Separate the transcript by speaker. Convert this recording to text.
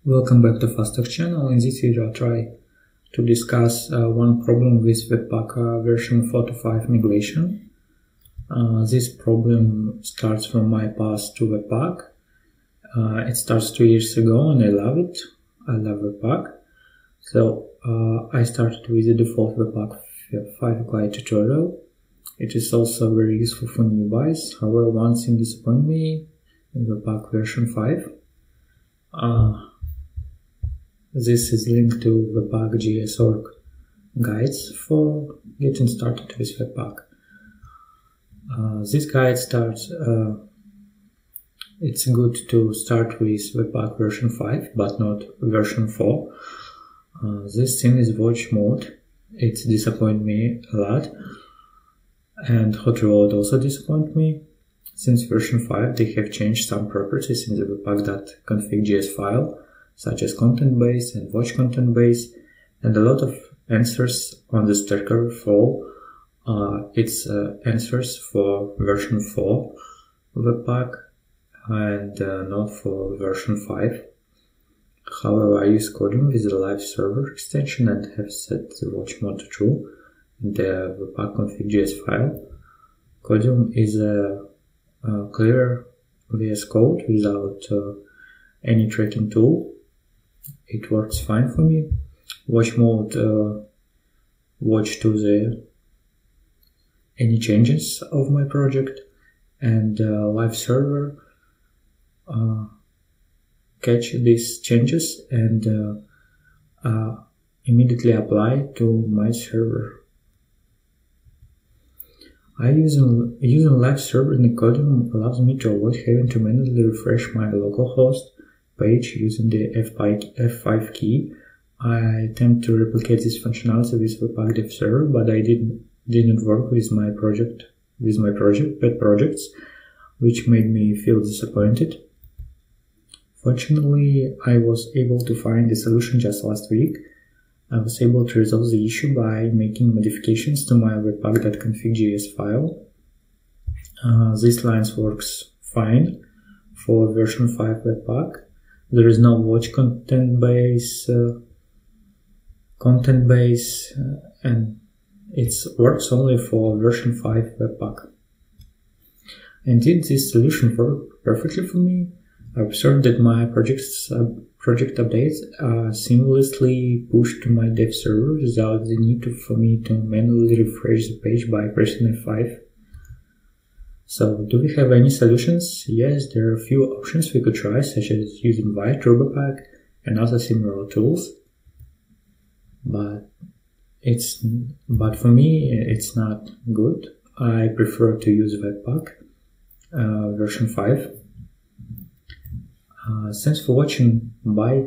Speaker 1: Welcome back to FuzeTox channel. In this video I'll try to discuss one problem with Webpack version 4 to 5 migration. This problem starts from my past to Webpack. It starts 2 years ago and I love it. I love Webpack. So I started with the default Webpack 5 guide tutorial. It is also very useful for newbies. However, one thing disappointed me in Webpack version 5. This is linked to Webpack.js.org guides for getting started with Webpack. This guide starts, it's good to start with Webpack version 5, but not version 4. This thing is watch mode. It disappointed me a lot. And hot reload also disappointed me. Since version 5, they have changed some properties in the webpack.config.js file, such as content base and watch content base, and a lot of answers on the stacker for its answers for version 4 Webpack and not for version 5. However, I use Codium with the live server extension and have set the watch mode to true in the Webpack config.js file. Codium is a clear VS Code without any tracking tool. It works fine for me. Watch mode watch to the any changes of my project, and live server catch these changes and immediately apply to my server. Using live server in Codium allows me to avoid having to manually refresh my localhost page using the F5 key. I attempt to replicate this functionality with Webpack devserver, but I didn't work with my pet projects, which made me feel disappointed. Fortunately, I was able to find a solution just last week. I was able to resolve the issue by making modifications to my webpack.config.js file. This line works fine for version 5 Webpack. There is no watch content base, and it works only for version 5 Webpack. Indeed, this solution worked perfectly for me. I observed that my project updates are seamlessly pushed to my dev server without the need for me to manually refresh the page by pressing F5. So, do we have any solutions? Yes, there are a few options we could try, such as using Vite, Webpack, and other similar tools. But for me, it's not good. I prefer to use Webpack version 5. Thanks for watching. Bye.